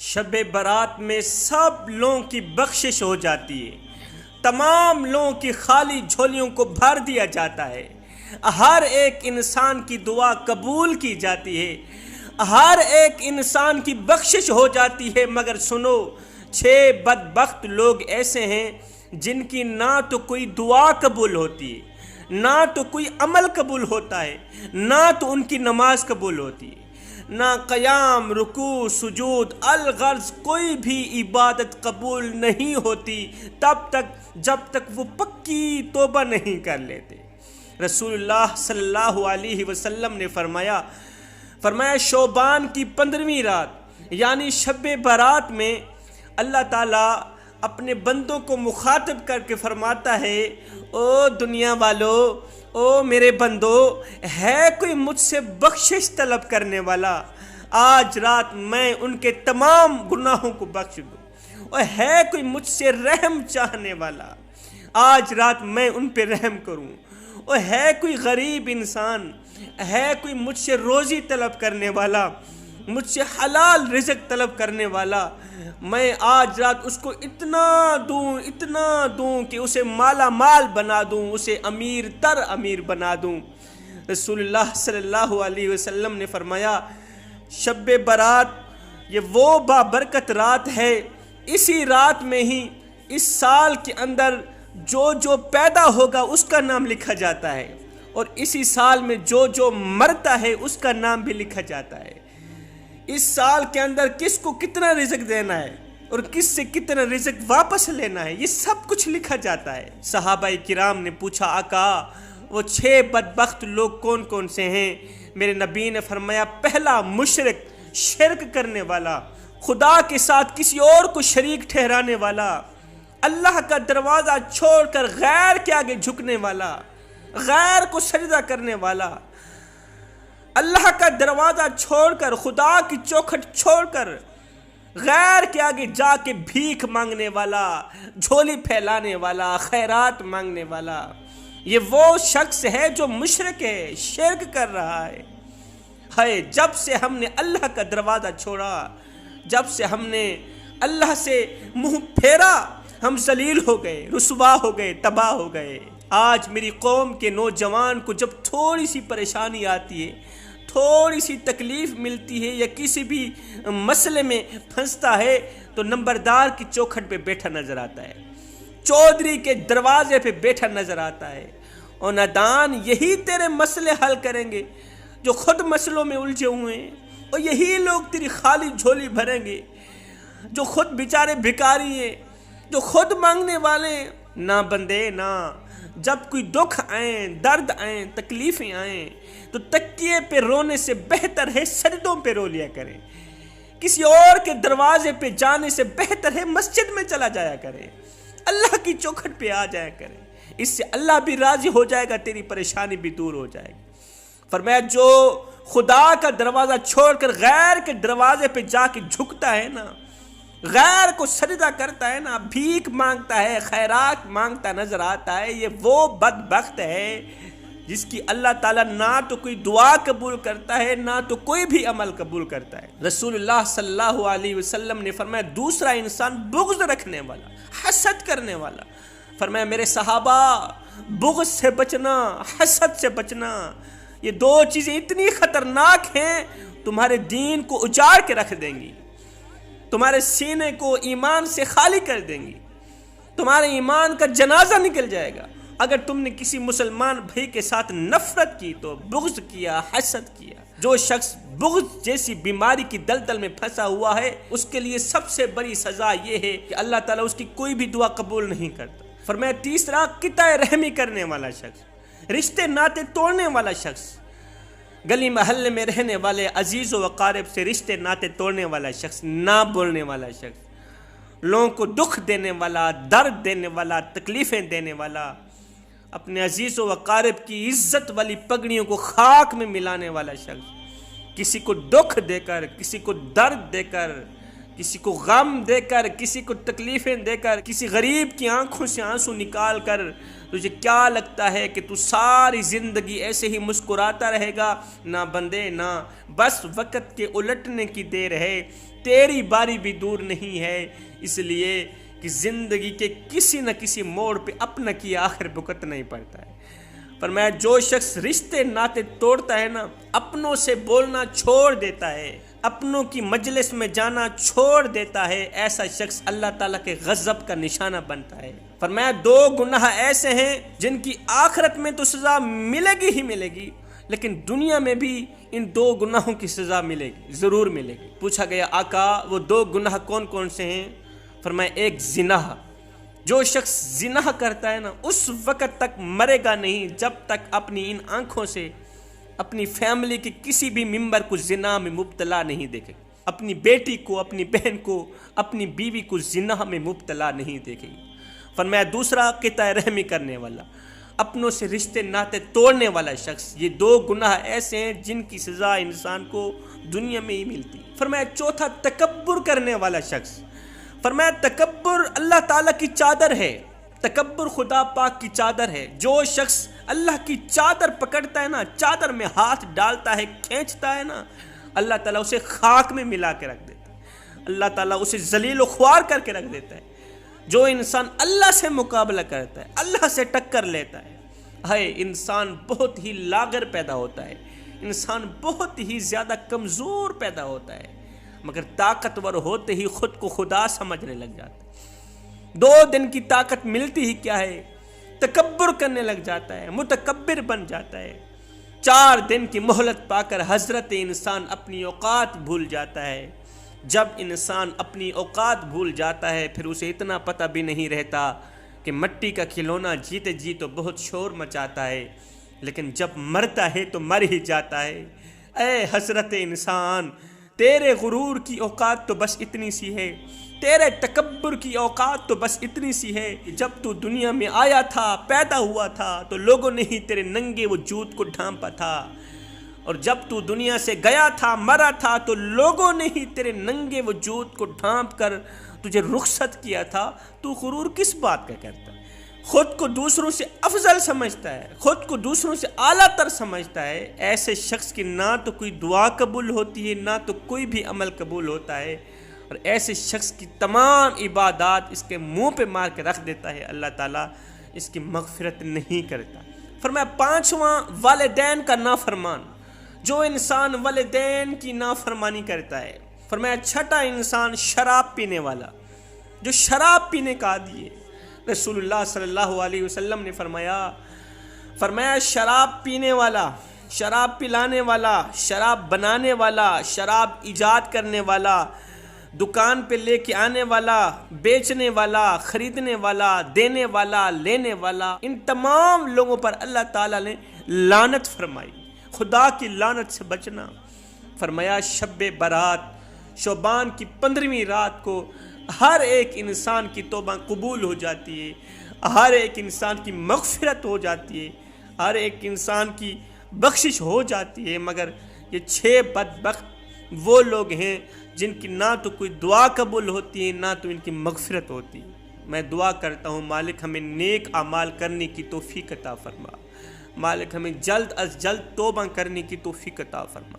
شب برات میں سب لوگوں کی بخشش ہو جاتی ہے، تمام لوگوں کی خالی جھولیوں کو بھر دیا جاتا ہے، ہر ایک انسان کی دعا قبول کی جاتی ہے، ہر ایک انسان کی بخشش ہو جاتی ہے۔ مگر سنو، 6 بدبخت لوگ ایسے ہیں جن کی نہ تو کوئی دعا قبول ہوتی ہے، نہ تو کوئی عمل قبول ہوتا ہے، نہ تو ان کی نماز قبول ہوتی ہے، نہ قیام، رکوع، سجود، الغرض کوئی بھی عبادت قبول نہیں ہوتی تب تک جب تک وہ پکی توبہ نہیں کر لیتے۔ رسول اللہ صلی اللہ علیہ وسلم نے فرمایا شعبان کی 15ویں رات یعنی شب برات میں اللہ تعالیٰ اپنے بندوں کو مخاطب کر کے فرماتا ہے، او دنیا والو، او میرے بندو، ہے کوئی مجھ سے بخشش طلب کرنے والا؟ آج رات میں ان کے تمام گناہوں کو بخش دوں۔ اور ہے کوئی مجھ سے رحم چاہنے والا؟ آج رات میں ان پہ رحم کروں۔ اور ہے کوئی غریب انسان، ہے کوئی مجھ سے روزی طلب کرنے والا، مجھ سے حلال رزق طلب کرنے والا؟ میں آج رات اس کو اتنا دوں کہ اسے مالا مال بنا دوں، اسے امیر تر امیر بنا دوں۔ رسول اللہ صلی اللہ علیہ وسلم نے فرمایا شب برات یہ وہ بابرکت رات ہے، اسی رات میں ہی اس سال کے اندر جو پیدا ہوگا اس کا نام لکھا جاتا ہے، اور اسی سال میں جو مرتا ہے اس کا نام بھی لکھا جاتا ہے۔ اس سال کے اندر کس کو کتنا رزق دینا ہے اور کس سے کتنا رزق واپس لینا ہے، یہ سب کچھ لکھا جاتا ہے۔ صحابہ کرام نے پوچھا، آقا وہ 6 بدبخت لوگ کون کون سے ہیں؟ میرے نبی نے فرمایا، پہلا مشرک، شرک کرنے والا، خدا کے ساتھ کسی اور کو شریک ٹھہرانے والا، اللہ کا دروازہ چھوڑ کر غیر کے آگے جھکنے والا، غیر کو سجدہ کرنے والا، اللہ کا دروازہ چھوڑ کر، خدا کی چوکھٹ چھوڑ کر غیر کے آگے جا کے بھیک مانگنے والا، جھولی پھیلانے والا، خیرات مانگنے والا۔ یہ وہ شخص ہے جو مشرک ہے، شرک کر رہا ہے۔ جب سے ہم نے اللہ کا دروازہ چھوڑا، جب سے ہم نے اللہ سے منہ پھیرا، ہم ذلیل ہو گئے، رسوا ہو گئے، تباہ ہو گئے۔ آج میری قوم کے نوجوان کو جب تھوڑی سی پریشانی آتی ہے، تھوڑی سی تکلیف ملتی ہے یا کسی بھی مسئلے میں پھنستا ہے تو نمبردار کی چوکھٹ پہ بیٹھا نظر آتا ہے، چودھری کے دروازے پہ بیٹھا نظر آتا ہے۔ اور نادان یہی تیرے مسئلے حل کریں گے جو خود مسئلوں میں الجھے ہوئے ہیں، اور یہی لوگ تیری خالی جھولی بھریں گے جو خود بیچارے بھکاری ہیں، جو خود مانگنے والے ہیں۔ نہ بندے نہ، جب کوئی دکھ آئیں، درد آئیں، تکلیفیں آئیں تو تکیے پہ رونے سے بہتر ہے سجدوں پہ رو لیا کریں، کسی اور کے دروازے پہ جانے سے بہتر ہے مسجد میں چلا جایا کریں، اللہ کی چوکھٹ پہ آ جایا کریں، اس سے اللہ بھی راضی ہو جائے گا، تیری پریشانی بھی دور ہو جائے گی۔ فرمایا جو خدا کا دروازہ چھوڑ کر غیر کے دروازے پہ جا کے جھکتا ہے نا، غیر کو سجدہ کرتا ہے نا، بھیک مانگتا ہے، خیرات مانگتا نظر آتا ہے، یہ وہ بدبخت ہے جس کی اللہ تعالیٰ نہ تو کوئی دعا قبول کرتا ہے، نہ تو کوئی بھی عمل قبول کرتا ہے۔ رسول اللہ صلی اللہ علیہ وسلم نے فرمایا دوسرا انسان بغض رکھنے والا، حسد کرنے والا۔ فرمایا میرے صحابہ، بغض سے بچنا، حسد سے بچنا، یہ 2 چیزیں اتنی خطرناک ہیں تمہارے دین کو اجاڑ کے رکھ دیں گی، تمہارے سینے کو ایمان سے خالی کر دیں گی، تمہارے ایمان کا جنازہ نکل جائے گا۔ اگر تم نے کسی مسلمان بھائی کے ساتھ نفرت کی تو بغض کیا، حسد کیا۔ جو شخص بغض جیسی بیماری کی دلدل میں پھنسا ہوا ہے، اس کے لیے سب سے بڑی سزا یہ ہے کہ اللہ تعالیٰ اس کی کوئی بھی دعا قبول نہیں کرتا۔ فرمایا تیسرا، قطع رحمی کرنے والا شخص، رشتے ناطے توڑنے والا شخص، گلی محلے میں رہنے والے عزیز و اقارب سے رشتے ناطے توڑنے والا شخص، نہ بولنے والا شخص، لوگوں کو دکھ دینے والا، درد دینے والا، تکلیفیں دینے والا، اپنے عزیز و اقارب کی عزت والی پگڑیوں کو خاک میں ملانے والا شخص، کسی کو دکھ دے کر، کسی کو درد دے کر، کسی کو غم دے کر، کسی کو تکلیفیں دے کر، کسی غریب کی آنکھوں سے آنسو نکال کر تجھے کیا لگتا ہے کہ تو ساری زندگی ایسے ہی مسکراتا رہے گا؟ نہ بندے نہ، بس وقت کے الٹنے کی دیر ہے، تیری باری بھی دور نہیں ہے، اس لیے کہ زندگی کے کسی نہ کسی موڑ پہ اپنا کی آخر بھگتنا ہی پڑتا ہے۔ فرمایا جو شخص رشتے ناتے توڑتا ہے نا، اپنوں سے بولنا چھوڑ دیتا ہے، اپنوں کی مجلس میں جانا چھوڑ دیتا ہے، ایسا شخص اللہ تعالیٰ کے غضب کا نشانہ بنتا ہے۔ فرمایا دو گناہ ایسے ہیں جن کی آخرت میں تو سزا ملے گی ہی ملے گی، لیکن دنیا میں بھی ان دو گناہوں کی سزا ملے گی، ضرور ملے گی۔ پوچھا گیا آقا وہ دو گناہ کون کون سے ہیں؟ فرمایا ایک زنا، جو شخص زنا کرتا ہے نا اس وقت تک مرے گا نہیں جب تک اپنی ان آنکھوں سے اپنی فیملی کے کسی بھی ممبر کو زنا میں مبتلا نہیں دیکھے، اپنی بیٹی کو، اپنی بہن کو، اپنی بیوی کو زنا میں مبتلا نہیں دیکھے۔ فرمایا دوسرا قطع رحمی کرنے والا، اپنوں سے رشتے ناتے توڑنے والا شخص، یہ دو گناہ ایسے ہیں جن کی سزا انسان کو دنیا میں ہی ملتی۔ فرمایا چوتھا تکبر کرنے والا شخص، فرمایا تکبر اللہ تعالیٰ کی چادر ہے، تکبر خدا پاک کی چادر ہے۔ جو شخص اللہ کی چادر پکڑتا ہے نا، چادر میں ہاتھ ڈالتا ہے، کھینچتا ہے نا، اللہ تعالیٰ اسے خاک میں ملا کے رکھ دیتا ہے، اللہ تعالیٰ اسے ذلیل و خوار کر کے رکھ دیتا ہے۔ جو انسان اللہ سے مقابلہ کرتا ہے، اللہ سے ٹکر لیتا ہے، انسان بہت ہی لاغر پیدا ہوتا ہے، انسان بہت ہی زیادہ کمزور پیدا ہوتا ہے، مگر طاقتور ہوتے ہی خود کو خدا سمجھنے لگ جاتا ہے۔ 2 دن کی طاقت ملتی ہی کیا ہے؟ تکبر کرنے لگ جاتا ہے، متکبر بن جاتا ہے۔ 4 دن کی مہلت پا کر حضرت انسان اپنی اوقات بھول جاتا ہے۔ جب انسان اپنی اوقات بھول جاتا ہے پھر اسے اتنا پتہ بھی نہیں رہتا کہ مٹی کا کھلونا جیتے جی تو بہت شور مچاتا ہے، لیکن جب مرتا ہے تو مر ہی جاتا ہے۔ اے حضرت انسان، تیرے غرور کی اوقات تو بس اتنی سی ہے، تیرے تکبر کی اوقات تو بس اتنی سی ہے کہ جب تو دنیا میں آیا تھا، پیدا ہوا تھا تو لوگوں نے ہی تیرے ننگے وجود کو ڈھانپا تھا، اور جب تو دنیا سے گیا تھا، مرا تھا تو لوگوں نے ہی تیرے ننگے وجود کو ڈھانپ کر تجھے رخصت کیا تھا۔ تو غرور کس بات کا کرتا ہے؟ خود کو دوسروں سے افضل سمجھتا ہے، خود کو دوسروں سے اعلیٰ تر سمجھتا ہے۔ ایسے شخص کی نہ تو کوئی دعا قبول ہوتی ہے، نہ تو کوئی بھی عمل قبول ہوتا ہے، اور ایسے شخص کی تمام عبادات اس کے منہ پہ مار کے رکھ دیتا ہے، اللہ تعالیٰ اس کی مغفرت نہیں کرتا۔ فرمایا 5واں والدین کا نافرمان، جو انسان والدین کی نافرمانی کرتا ہے۔ فرمایا 6واں انسان شراب پینے والا، جو شراب پینے کا عادی ہے۔ رسول اللہ صلی اللہ علیہ وسلم نے فرمایا شراب پینے والا، شراب پلانے والا، شراب بنانے والا، شراب ایجاد کرنے والا، دکان پہ لے کے آنے والا، بیچنے والا، خریدنے والا، دینے والا، لینے والا، ان تمام لوگوں پر اللہ تعالیٰ نے لعنت فرمائی، خدا کی لعنت سے بچنا۔ فرمایا شب برات، شعبان کی 15ویں رات کو ہر ایک انسان کی توبہ قبول ہو جاتی ہے، ہر ایک انسان کی مغفرت ہو جاتی ہے، ہر ایک انسان کی بخشش ہو جاتی ہے، مگر یہ 6 بدبخت وہ لوگ ہیں جن کی نہ تو کوئی دعا قبول ہوتی ہے، نہ تو ان کی مغفرت ہوتی ہے۔ میں دعا کرتا ہوں مالک ہمیں نیک اعمال کرنے کی توفیق عطا فرما، مالک ہمیں جلد از جلد توبہ کرنے کی توفیق عطا فرما۔